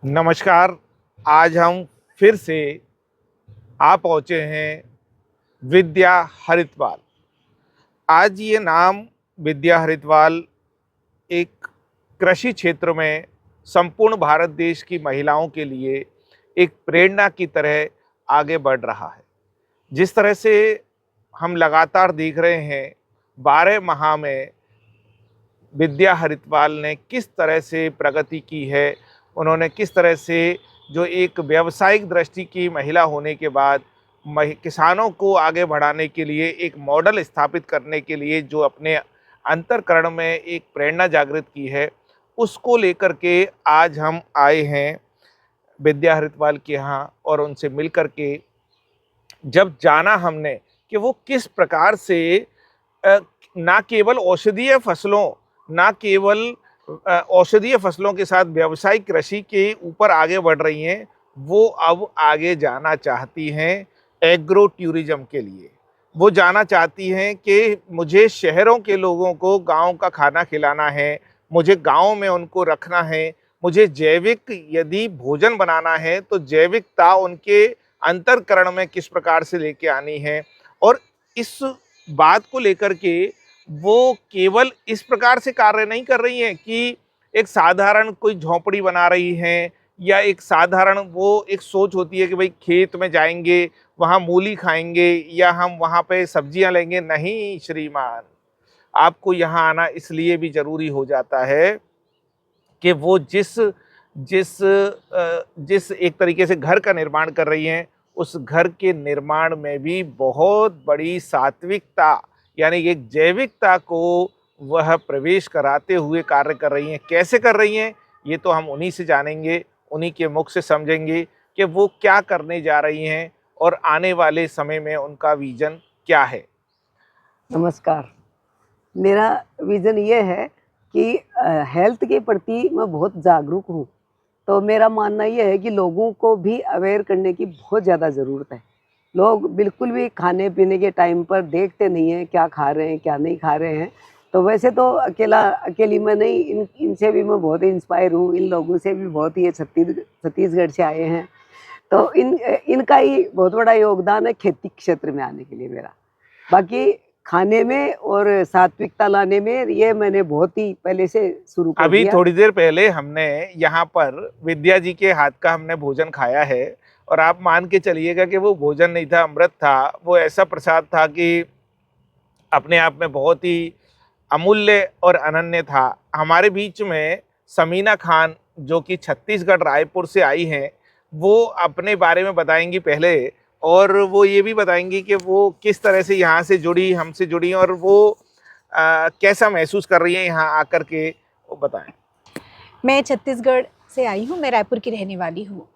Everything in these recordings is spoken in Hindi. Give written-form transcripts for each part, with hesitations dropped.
नमस्कार। आज हम फिर से आ पहुँचे हैं विद्या हरिद्वार। आज ये नाम विद्या हरिद्वार एक कृषि क्षेत्र में संपूर्ण भारत देश की महिलाओं के लिए एक प्रेरणा की तरह आगे बढ़ रहा है। जिस तरह से हम लगातार देख रहे हैं 12 माह में विद्या हरिद्वार ने किस तरह से प्रगति की है, उन्होंने किस तरह से जो एक व्यावसायिक दृष्टि की महिला होने के बाद किसानों को आगे बढ़ाने के लिए एक मॉडल स्थापित करने के लिए जो अपने अंतःकरण में एक प्रेरणा जागृत की है, उसको लेकर के आज हम आए हैं विद्या हरिद्वार के यहाँ और उनसे मिल कर के जब जाना हमने कि वो किस प्रकार से अ, ना केवल औषधीय फसलों ना केवल औषधीय फसलों के साथ व्यावसायिक कृषि के ऊपर आगे बढ़ रही हैं, वो अब आगे जाना चाहती हैं एग्रो टूरिज्म के लिए। वो जाना चाहती हैं कि मुझे शहरों के लोगों को गाँव का खाना खिलाना है, मुझे गाँव में उनको रखना है, मुझे जैविक यदि भोजन बनाना है तो जैविकता उनके अंतःकरण में किस प्रकार से लेके आनी है। और इस बात को लेकर के वो केवल इस प्रकार से कार्य नहीं कर रही हैं कि एक साधारण कोई झोंपड़ी बना रही हैं या एक साधारण वो एक सोच होती है कि भाई खेत में जाएंगे, वहाँ मूली खाएंगे या हम वहाँ पे सब्जियां लेंगे। नहीं श्रीमान, आपको यहाँ आना इसलिए भी जरूरी हो जाता है कि वो जिस जिस जिस एक तरीके से घर का निर्माण कर रही हैं, उस घर के निर्माण में भी बहुत बड़ी सात्विकता यानी एक जैविकता को वह प्रवेश कराते हुए कार्य कर रही हैं। कैसे कर रही हैं, ये तो हम उन्हीं से जानेंगे, उन्हीं के मुख से समझेंगे कि वो क्या करने जा रही हैं और आने वाले समय में उनका विजन क्या है। नमस्कार। मेरा विज़न ये है कि हेल्थ के प्रति मैं बहुत जागरूक हूँ। तो मेरा मानना ये है कि लोगों को भी अवेयर करने की बहुत ज़्यादा ज़रूरत है। लोग बिल्कुल भी खाने-पीने के टाइम पर देखते नहीं हैं, क्या खा रहे हैं, क्या नहीं खा रहे हैं। तो वैसे तो अकेली मैं नहीं, इनसे भी मैं बहुत इंस्पायर हूँ, इन लोगों से भी बहुत, ये छत्तीसगढ़ से आए हैं। तो इनका ही बहुत बड़ा योगदान है खेती क्षेत्र में आने के लिए मेरा। बाकी खाने में और सात्विकता लाने में ये मैंने बहुत ही पहले से शुरू कर अभी दिया। थोड़ी देर पहले हमने यहाँ पर विद्या जी के हाथ का हमने भोजन खाया है और आप मान के चलिएगा कि वो भोजन नहीं था, अमृत था। वो ऐसा प्रसाद था कि अपने आप में बहुत ही अमूल्य और अनन्य था। हमारे बीच में समीना खान जो कि छत्तीसगढ़ रायपुर से आई हैं, वो अपने बारे में बताएंगी पहले और वो ये भी बताएंगी कि वो किस तरह से यहाँ से जुड़ी, हमसे जुड़ी और वो कैसा महसूस कर रही है यहाँ आकर के, वो बताएं। मैं छत्तीसगढ़ से आई हूँ, मैं रायपुर की रहने वाली हूँ।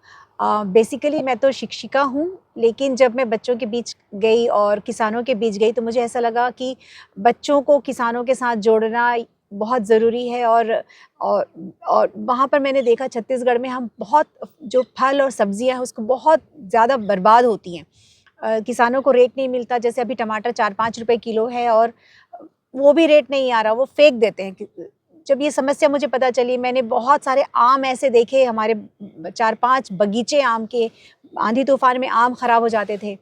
बेसिकली मैं तो शिक्षिका हूँ, लेकिन जब मैं बच्चों के बीच गई और किसानों के बीच गई तो मुझे ऐसा लगा कि बच्चों को किसानों के साथ जोड़ना बहुत ज़रूरी है। और और वहाँ पर मैंने देखा छत्तीसगढ़ में हम बहुत जो फल और सब्जियाँ हैं उसको बहुत ज़्यादा बर्बाद होती हैं। किसानों को रेट नहीं मिलता, जैसे अभी टमाटर 4-5 रुपए किलो है और वो भी रेट नहीं आ रहा, वो फेंक देते हैं। जब ये समस्या मुझे पता चली, मैंने बहुत सारे आम ऐसे देखे, हमारे 4-5 बगीचे आम के, आंधी तूफान में आम खराब हो जाते थे।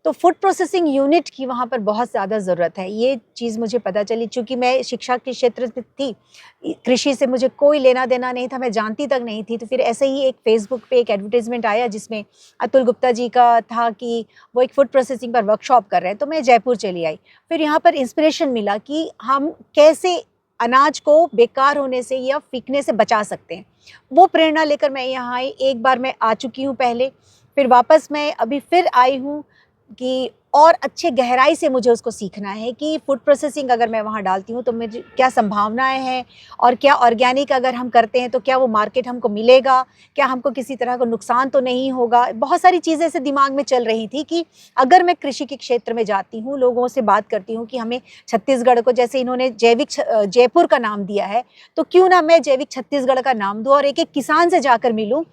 तो फूड प्रोसेसिंग यूनिट की वहाँ पर बहुत ज़्यादा ज़रूरत है, ये चीज़ मुझे पता चली। चूँकि मैं शिक्षा के क्षेत्र में थी, कृषि से मुझे कोई लेना देना नहीं था, मैं जानती तक नहीं थी। तो फिर ऐसे ही एक फेसबुक पे एक एडवर्टाइजमेंट आया जिसमें अतुल गुप्ता जी का था कि वो एक फूड प्रोसेसिंग पर वर्कशॉप कर रहे हैं, तो मैं जयपुर चली आई। फिर यहाँ पर इंस्पिरेशन मिला कि हम कैसे अनाज को बेकार होने से या फेंकने से बचा सकते हैं। वो प्रेरणा लेकर मैं यहाँ आई। एक बार मैं आ चुकी हूँ पहले, फिर वापस मैं अभी फिर आई हूँ कि और अच्छे गहराई से मुझे उसको सीखना है कि फूड प्रोसेसिंग अगर मैं वहाँ डालती हूँ तो मुझे क्या संभावनाएं हैं, और क्या ऑर्गेनिक अगर हम करते हैं तो क्या वो मार्केट हमको मिलेगा, क्या हमको किसी तरह का नुकसान तो नहीं होगा। बहुत सारी चीज़ें ऐसे दिमाग में चल रही थी कि अगर मैं कृषि के क्षेत्र में जाती हूँ, लोगों से बात करती हूँ कि हमें छत्तीसगढ़ को, जैसे इन्होंने जैविक जयपुर का नाम दिया है, तो क्यों ना मैं जैविक छत्तीसगढ़ का नाम दूँ और एक एक किसान से जाकर मिलूँ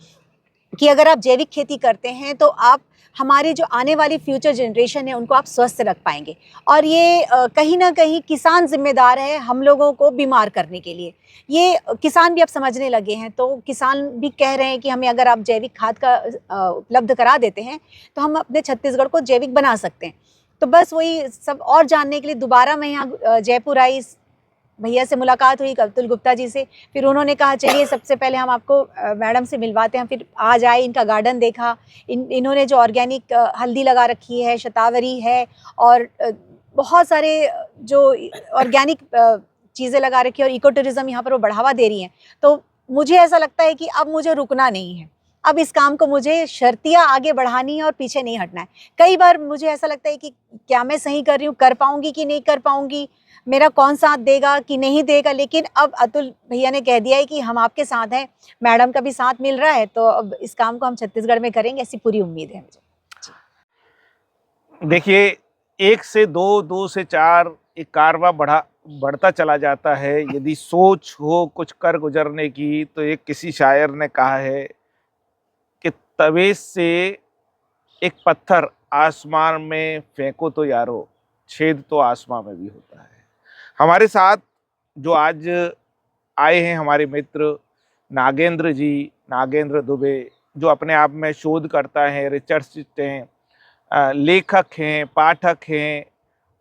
कि अगर आप जैविक खेती करते हैं तो आप हमारे जो आने वाली फ्यूचर जनरेशन है उनको आप स्वस्थ रख पाएंगे। और ये कहीं ना कहीं किसान जिम्मेदार है हम लोगों को बीमार करने के लिए। ये किसान भी अब समझने लगे हैं, तो किसान भी कह रहे हैं कि हमें अगर आप जैविक खाद का उपलब्ध करा देते हैं तो हम अपने छत्तीसगढ़ को जैविक बना सकते हैं। तो बस वही सब और जानने के लिए दोबारा मैं यहाँ जयपुर आई, भैया से मुलाकात हुई, कवतुल गुप्ता जी से। फिर उन्होंने कहा चलिए सबसे पहले हम आपको मैडम से मिलवाते हैं। फिर आज आए, इनका गार्डन देखा। इन्होंने जो ऑर्गेनिक हल्दी लगा रखी है, शतावरी है, और बहुत सारे जो ऑर्गेनिक चीज़ें लगा रखी है, और इको टूरिज़्म यहाँ पर वो बढ़ावा दे रही हैं। तो मुझे ऐसा लगता है कि अब मुझे रुकना नहीं है, अब इस काम को मुझे शर्तियाँ आगे बढ़ानी है और पीछे नहीं हटना है। कई बार मुझे ऐसा लगता है कि क्या मैं सही कर रही हूँ, कर पाऊँगी कि नहीं कर पाऊँगी, मेरा कौन साथ देगा कि नहीं देगा। लेकिन अब अतुल भैया ने कह दिया है कि हम आपके साथ हैं, मैडम का भी साथ मिल रहा है, तो अब इस काम को हम छत्तीसगढ़ में करेंगे, ऐसी पूरी उम्मीद है मुझे। देखिए, 1 से 2, 2 से 4 एक कारवां बढ़ता चला जाता है। यदि सोच हो कुछ कर गुजरने की, तो एक किसी शायर ने कहा है कि तवे से एक पत्थर आसमान में फेंको तो यारो, छेद तो आसमान में भी होता है। हमारे साथ जो आज आए हैं हमारे मित्र नागेंद्र जी, नागेंद्र दुबे, जो अपने आप में शोधकर्ता हैं, रिसर्चिस्ट हैं, लेखक हैं, पाठक हैं,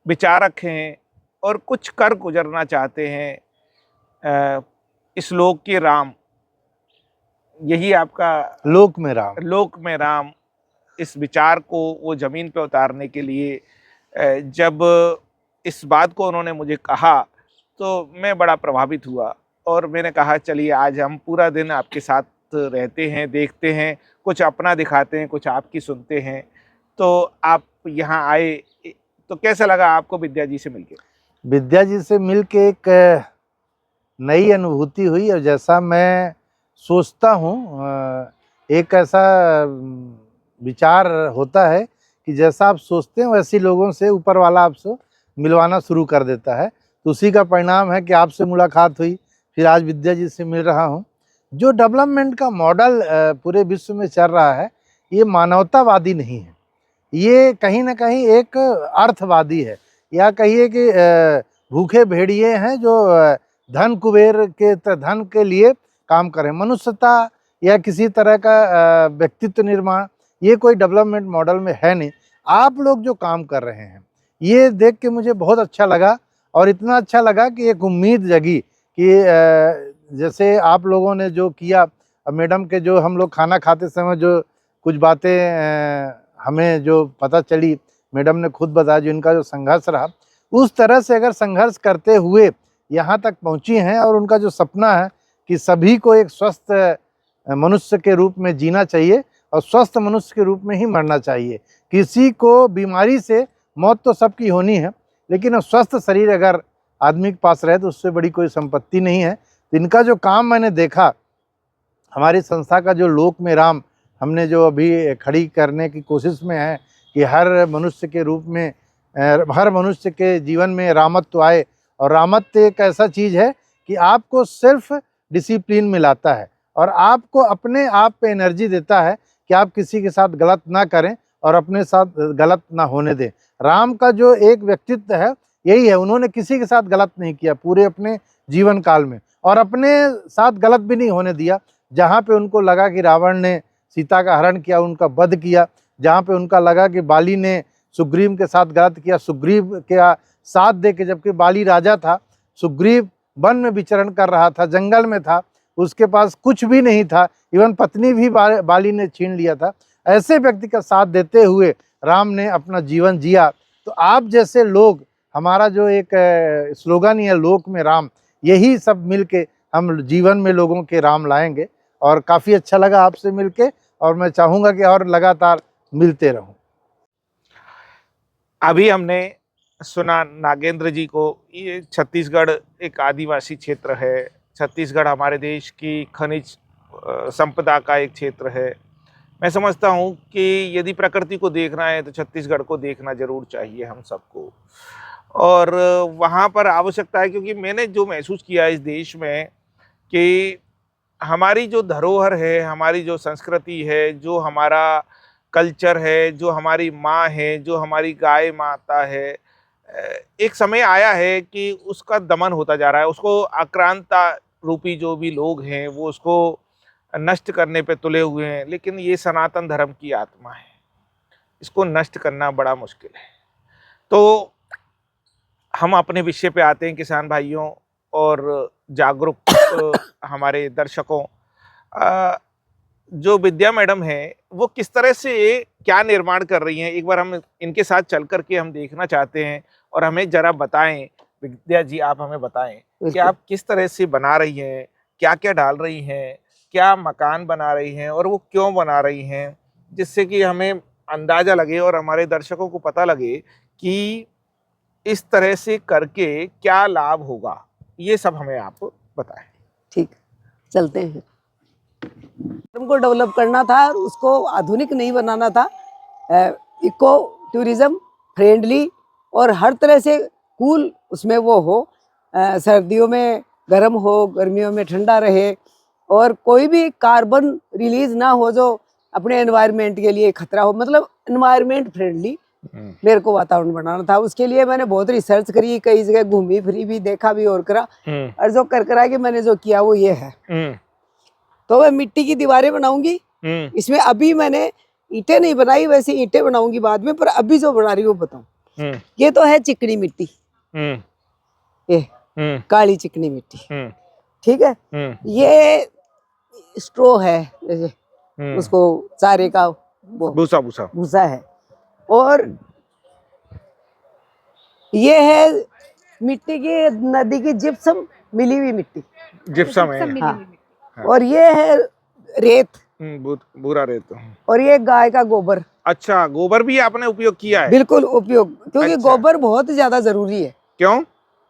विचारक हैं, और कुछ कर गुजरना चाहते हैं। इस लोक के राम, यही आपका लोक में राम, लोक में राम, इस विचार को वो जमीन पे उतारने के लिए जब इस बात को उन्होंने मुझे कहा तो मैं बड़ा प्रभावित हुआ, और मैंने कहा चलिए आज हम पूरा दिन आपके साथ रहते हैं, देखते हैं, कुछ अपना दिखाते हैं, कुछ आपकी सुनते हैं। तो आप यहाँ आए, तो कैसा लगा आपको विद्या जी से मिलके? विद्या जी से मिलके एक नई अनुभूति हुई, और जैसा मैं सोचता हूँ एक ऐसा विचार होता है कि जैसा आप सोचते हैं वैसे लोगों से ऊपर वाला आपसे मिलवाना शुरू कर देता है। तो उसी का परिणाम है कि आपसे मुलाकात हुई, फिर आज विद्या जी से मिल रहा हूँ। जो डेवलपमेंट का मॉडल पूरे विश्व में चल रहा है, ये मानवतावादी नहीं है, ये कहीं ना कहीं एक अर्थवादी है, या कहिए कि भूखे भेड़िए हैं जो धन कुबेर के धन के लिए काम करें। मनुष्यता या किसी तरह का व्यक्तित्व निर्माण, ये कोई डेवलपमेंट मॉडल में है नहीं। आप लोग जो काम कर रहे हैं ये देख के मुझे बहुत अच्छा लगा, और इतना अच्छा लगा कि एक उम्मीद जगी कि जैसे आप लोगों ने जो किया, मैडम के जो हम लोग खाना खाते समय जो कुछ बातें हमें जो पता चली, मैडम ने खुद बताया, जो इनका जो संघर्ष रहा, उस तरह से अगर संघर्ष करते हुए यहाँ तक पहुँची हैं, और उनका जो सपना है कि सभी को एक स्वस्थ मनुष्य के रूप में जीना चाहिए और स्वस्थ मनुष्य के रूप में ही मरना चाहिए। किसी को बीमारी से मौत तो सबकी होनी है, लेकिन स्वस्थ शरीर अगर आदमी के पास रहे तो उससे बड़ी कोई संपत्ति नहीं है। तो इनका जो काम मैंने देखा, हमारी संस्था का जो लोक में राम हमने जो अभी खड़ी करने की कोशिश में है कि हर मनुष्य के रूप में, हर मनुष्य के जीवन में रामत्व आए। और रामत्व एक ऐसा चीज़ है कि आपको सेल्फ डिसिप्लिन में लाता है, और आपको अपने आप पे एनर्जी देता है कि आप किसी के साथ गलत ना करें और अपने साथ गलत ना होने दें। राम का जो एक व्यक्तित्व है यही है, उन्होंने किसी के साथ गलत नहीं किया पूरे अपने जीवन काल में, और अपने साथ गलत भी नहीं होने दिया। जहाँ पे उनको लगा कि रावण ने सीता का हरण किया, उनका वध किया, जहाँ पे उनका लगा कि बाली ने सुग्रीव के साथ गलत किया, सुग्रीव के साथ दे के, जबकि बाली राजा था, सुग्रीव वन में विचरण कर रहा था, जंगल में था, उसके पास कुछ भी नहीं था, इवन पत्नी भी बाली ने छीन लिया था। ऐसे व्यक्ति का साथ देते हुए राम ने अपना जीवन जिया। तो आप जैसे लोग, हमारा जो एक स्लोगन ही है लोक में राम, यही सब मिलके हम जीवन में लोगों के राम लाएंगे। और काफ़ी अच्छा लगा आपसे मिलके, और मैं चाहूँगा कि और लगातार मिलते रहूं। अभी हमने सुना नागेंद्र जी को। ये छत्तीसगढ़ एक आदिवासी क्षेत्र है, छत्तीसगढ़ हमारे देश की खनिज संपदा का एक क्षेत्र है। मैं समझता हूँ कि यदि प्रकृति को देखना है तो छत्तीसगढ़ को देखना जरूर चाहिए हम सबको, और वहाँ पर आवश्यकता है, क्योंकि मैंने जो महसूस किया इस देश में कि हमारी जो धरोहर है, हमारी जो संस्कृति है, जो हमारा कल्चर है, जो हमारी माँ है, जो हमारी गाय माता है, एक समय आया है कि उसका दमन होता जा रहा है। उसको आक्रांता रूपी जो भी लोग हैं वो उसको नष्ट करने पे तुले हुए हैं। लेकिन ये सनातन धर्म की आत्मा है, इसको नष्ट करना बड़ा मुश्किल है। तो हम अपने विषय पे आते हैं किसान भाइयों और जागरूक हमारे दर्शकों। जो विद्या मैडम हैं वो किस तरह से क्या निर्माण कर रही हैं, एक बार हम इनके साथ चल करके हम देखना चाहते हैं। और हमें जरा बताएं विद्या जी, आप हमें बताएं कि आप किस तरह से बना रही हैं, क्या क्या डाल रही हैं, क्या मकान बना रही हैं और वो क्यों बना रही हैं, जिससे कि हमें अंदाजा लगे और हमारे दर्शकों को पता लगे कि इस तरह से करके क्या लाभ होगा। ये सब हमें आप बताएं। ठीक, चलते हैं। हमको डेवलप करना था, उसको आधुनिक नहीं बनाना था, इको टूरिज्म फ्रेंडली और हर तरह से कूल उसमें वो हो, सर्दियों में गर्म हो, गर्मियों में ठंडा रहे और कोई भी कार्बन रिलीज ना हो जो अपने एनवायरनमेंट के लिए खतरा हो, मतलब एनवायरनमेंट फ्रेंडली मेरे को वातावरण बनाना था। उसके लिए मैंने बहुत रिसर्च करी, कई जगह घूमी फिरी भी, देखा भी और करा, और जो कर करा के मैंने जो किया वो ये है। तो मैं मिट्टी की दीवारें बनाऊंगी। इसमें अभी मैंने ईंटें नहीं बनाई, वैसे ईंटें बनाऊंगी बाद में, पर अभी जो बना रही हूँ बताऊं। ये तो है चिकनी मिट्टी, ये काली चिकनी मिट्टी, ठीक है। ये स्ट्रो है, जैसे उसको चारे का वो भूसा भूसा भूसा है। और ये है मिट्टी की, नदी की जिप्सम मिली हुई मिट्टी, जिप्सम है। हाँ। और ये है रेत, बुरा रेत। और ये गाय का गोबर। अच्छा, गोबर भी आपने उपयोग किया है? बिल्कुल उपयोग, क्योंकि अच्छा। गोबर बहुत ज्यादा जरूरी है। क्यों?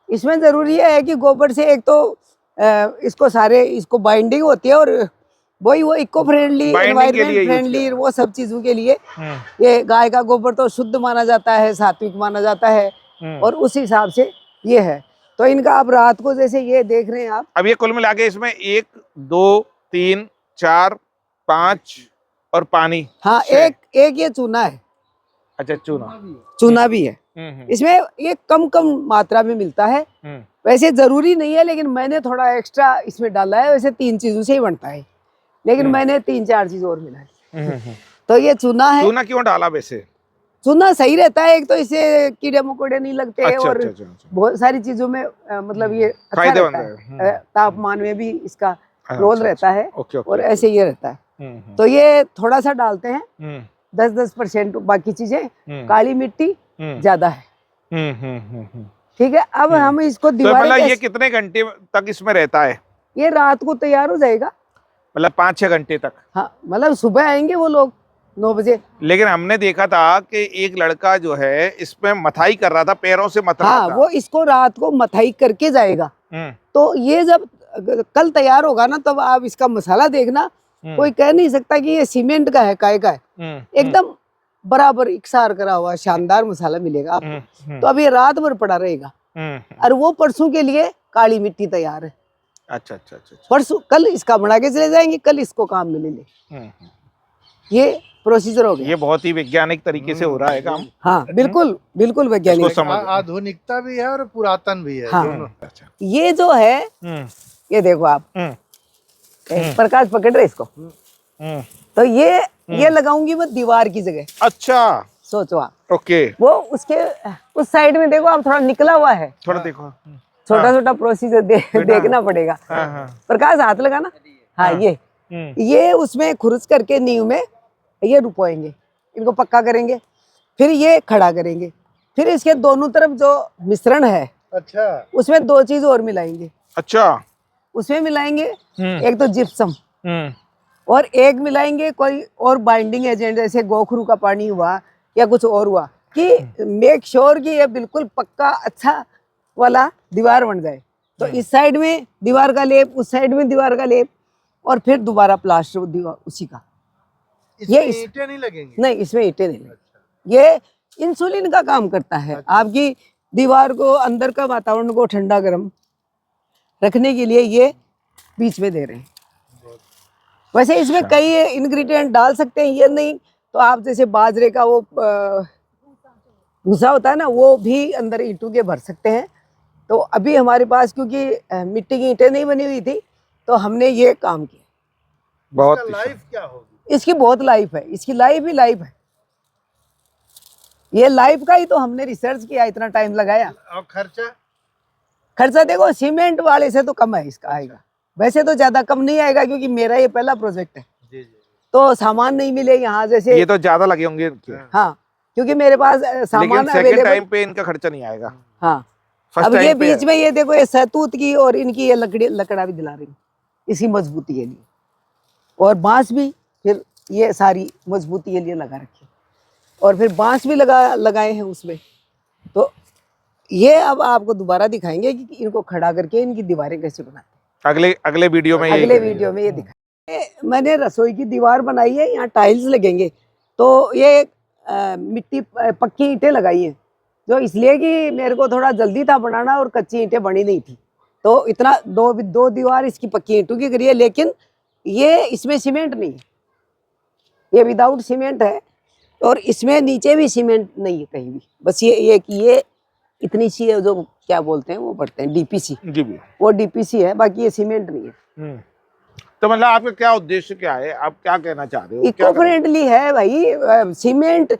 इसमें जरूरी है कि गोबर से एक तो इसको बाइंडिंग होती है, और वही वो इको फ्रेंडली, एनवायरमेंट फ्रेंडली, वो सब चीजों के लिए ये गाय का गोबर तो शुद्ध माना जाता है, सात्विक माना जाता है, और उस हिसाब से ये है। तो इनका आप रात को जैसे ये देख रहे हैं आप, अब ये कुल मिला के इसमें 1 2 3 4 5 और पानी। हाँ, एक ये चूना है। अच्छा, चूना भी है इसमें। ये कम मात्रा में मिलता है, वैसे जरूरी नहीं है, लेकिन मैंने थोड़ा एक्स्ट्रा इसमें डाला है। वैसे 3 चीजों से ही बनता है, लेकिन मैंने 3-4 चीज और मिला है। तो ये चूना है। चूना क्यों डाला वैसे? चूना सही रहता है, एक तो इससे कीड़े मकोड़े नहीं लगते, अच्छा, और अच्छा। बहुत सारी चीजों में मतलब ये अच्छा फायदेमंद रहता है। तापमान में भी इसका रोल रहता है, ओके, और ऐसे ये रहता है। तो ये थोड़ा सा डालते हैं, 10% बाकी चीजें। काली मिट्टी ज्यादा है, ठीक है। अब हम इसको तो दीवार, मतलब ये कितने घंटे तक इसमें रहता है? ये रात को तैयार हो जाएगा, मतलब 5-6 घंटे तक? हाँ, मतलब सुबह आएंगे वो लोग 9 बजे। लेकिन हमने देखा था कि एक लड़का जो है इसमें मथाई कर रहा था, पैरों से मथ रहा हाँ, था। वो इसको रात को मथाई करके जाएगा। तो ये जब कल तैयार होगा ना, तब आप इसका मसाला देखना, कोई कह नहीं सकता कि ये सीमेंट का है, काय का है। एकदम बराबर इकसार करा हुआ शानदार मसाला मिलेगा आपको। तो अब ये रात भर पड़ा रहेगा, और वो परसों के लिए काली मिट्टी तैयार है। अच्छा। परसों, कल इसका बना के चले जाएंगे, कल इसको काम में ले ले। ये प्रोसीजर हो गया। ये बहुत ही वैज्ञानिक तरीके से हो रहा है काम। हाँ, बिल्कुल वैज्ञानिक। आधुनिकता भी है और पुरातन भी है, हाँ। दोनों। ये जो है, ये देखो आप, प्रकाश पकड़ रहे इसको। तो ये लगाऊंगी मैं दीवार की जगह। अच्छा, सोचो आप। ओके। वो उसके उस साइड में देखो आप, थोड़ा निकला हुआ है, थोड़ा देखो, छोटा प्रोसीजर देखना पड़ेगा। प्रकाश हाथ लगाना। हाँ, ये उसमें खुरच करके नींव में ये रुपवाएंगे, इनको पक्का करेंगे, फिर ये खड़ा करेंगे, फिर इसके दोनों तरफ जो मिश्रण है, अच्छा, उसमें 2 चीज और मिलाएंगे। अच्छा। उसमें मिलाएंगे एक तो जिप्सम, और एक मिलाएंगे कोई और बाइंडिंग एजेंट, जैसे गोखरू का पानी हुआ या कुछ और हुआ, कि मेक श्योर कि ये बिल्कुल पक्का अच्छा वाला दीवार बन जाए। तो इस साइड में दीवार का लेप, उस साइड में दीवार का लेप, और फिर दोबारा प्लास्टर दीवार उसी का। ये ईंटें नहीं लगेंगे? नहीं, इसमें ईंटें नहीं लगेंगी। ये इंसुलिन का काम करता है। अच्छा। आपकी दीवार को, अंदर का वातावरण को ठंडा गर्म रखने के लिए ये बीच में दे रहे हैं। वैसे इसमें अच्छा। कई इंग्रेडिएंट डाल सकते हैं, ये नहीं तो आप जैसे बाजरे का वो भूसा होता है ना, वो भी अंदर ईंटों के भर सकते हैं। तो अभी हमारे पास क्योंकि मिट्टी की ईंटें नहीं बनी हुई थी, तो हमने ये काम किया। बहुत इसका ही लाइफ क्या होगी? इसकी बहुत लाइफ है, इसकी लाइफ ही लाइफ है। ये लाइफ का ही तो हमने रिसर्च किया, इतना टाइम लगाया। और खर्चा? खर्चा देखो सीमेंट वाले से तो कम है इसका आएगा, वैसे तो ज्यादा कम नहीं आएगा क्योंकि मेरा ये पहला प्रोजेक्ट है। जी जी। तो सामान नहीं मिले यहाँ जैसे, ये तो ज्यादा लगे होंगे इनके। हाँ क्योंकि मेरे पास सामान लेकिन सेकंड अवेलेबल। टाइम पे इनका खर्चा नहीं आएगा। हाँ फर्स्ट अब ये टाइम पे बीच में ये देखो, ये सहतूत की और इनकी ये लकड़ा भी दिला रही हूँ इसी मजबूती के लिए, और बांस भी फिर ये सारी मजबूती के लिए लगा रखी, और फिर बांस भी लगाए हैं उसमें। तो ये अब आपको दोबारा दिखाएंगे कि इनको खड़ा करके इनकी दीवारें कैसे बनाते अगले अगले वीडियो में हैं। यही अगले करेंगे। वीडियो में ये दिखाएंगे। मैंने रसोई की दीवार बनाई है, यहाँ टाइल्स लगेंगे, तो ये मिट्टी पक्की ईंटें लगाई है, जो इसलिए कि मेरे को थोड़ा जल्दी था बनाना और कच्ची ईंटें बनी नहीं थी, तो इतना दो दीवार इसकी पक्की ईंटों की करी है। लेकिन ये इसमें सीमेंट नहीं है, ये विदाउट सीमेंट है, और इसमें नीचे भी सीमेंट नहीं है कहीं भी। बस ये इतनी सी है, जो क्या बोलते हैं वो पढ़ते हैं डीपीसी, जी भी। वो डीपीसी है, बाकी ये सीमेंट नहीं है। तो मतलब आपका क्या उद्देश्य क्या है, आप क्या कहना चाह रहे हो? क्या इको करना- फ्रेंडली है भाई सीमेंट।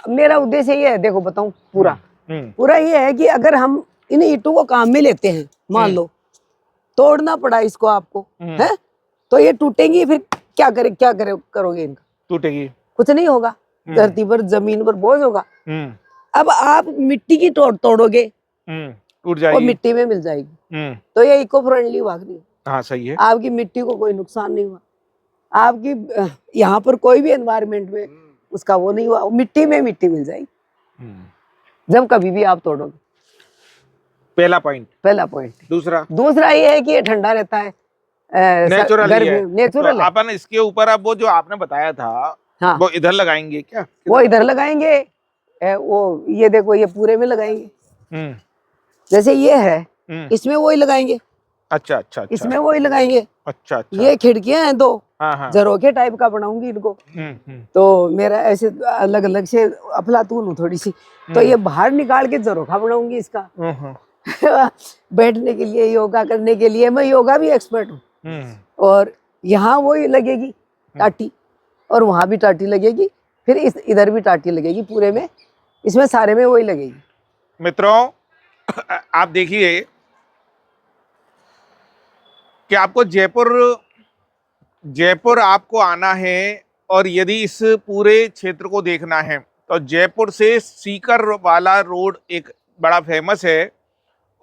मेरा उद्देश्य ये है, देखो बताऊं पूरा पूरा ये है कि अगर हम इन ईंटों को काम में लेते हैं, मान लो तोड़ना पड़ा इसको आपको, है तो ये टूटेंगी, फिर क्या करोगे इनका? टूटेगी। कुछ नहीं होगा, धरती पर जमीन पर बोझ होगा। अब आप मिट्टी की तोड़ोगे, टूट वो जाएगी। मिट्टी में मिल जाएगी। तो ये इको फ्रेंडली भाग नहीं है। हाँ सही है। आपकी मिट्टी को कोई नुकसान नहीं हुआ, आपकी यहाँ पर कोई भी एनवायरनमेंट में उसका वो नहीं हुआ, मिट्टी में मिट्टी मिल जाएगी जब कभी भी आप तोड़ोगे। पहला पॉइंट। पहला पॉइंट। दूसरा ये है कि ये ठंडा रहता है, नेचुरल है। नेचुरल तो है। अपन इसके ऊपर अब वो जो आपने बताया था, हाँ वो इधर लगाएंगे क्या? वो इधर लगाएंगे, वो ये देखो ये पूरे में लगाएंगे, जैसे ये है इसमें वही लगाएंगे, अच्छा अच्छा अच्छा। इसमें वही लगाएंगे। अच्छा अच्छा। ये खिड़कियां हैं दो, हाँ हाँ। झरोखे टाइप का बनाऊंगी इनको। तो मेरा ऐसे अलग अलग से अफलातून हूँ थोड़ी सी, तो ये बाहर निकाल के झरोखा बनाऊंगी इसका बैठने के लिए, योगा करने के लिए। मैं योगा भी एक्सपर्ट हूँ। और यहाँ वही लगेगी टाटी, और वहां भी टाटी लगेगी, फिर इधर भी टाटी लगेगी, पूरे में इसमें सारे में वही लगेगी। मित्रों आप देखिए कि आपको जयपुर आपको आना है, और यदि इस पूरे क्षेत्र को देखना है तो जयपुर से सीकर वाला रोड एक बड़ा फेमस है,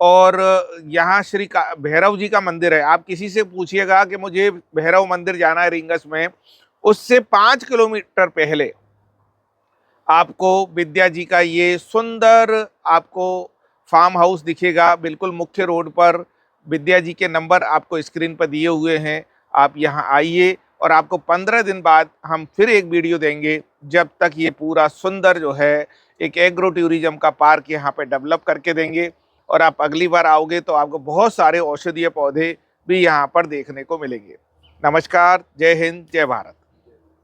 और यहाँ श्री भैरव जी का मंदिर है। आप किसी से पूछिएगा कि मुझे भैरव मंदिर जाना है रिंगस में, उससे 5 किलोमीटर पहले आपको विद्या जी का ये सुंदर आपको फार्म हाउस दिखेगा, बिल्कुल मुख्य रोड पर। विद्या जी के नंबर आपको स्क्रीन पर दिए हुए हैं, आप यहाँ आइए, और आपको 15 दिन बाद हम फिर एक वीडियो देंगे, जब तक ये पूरा सुंदर जो है एक एग्रो टूरिज्म का पार्क यहाँ पे डेवलप करके देंगे। और आप अगली बार आओगे तो आपको बहुत सारे औषधीय पौधे भी यहाँ पर देखने को मिलेंगे। नमस्कार, जय हिंद, जय भारत।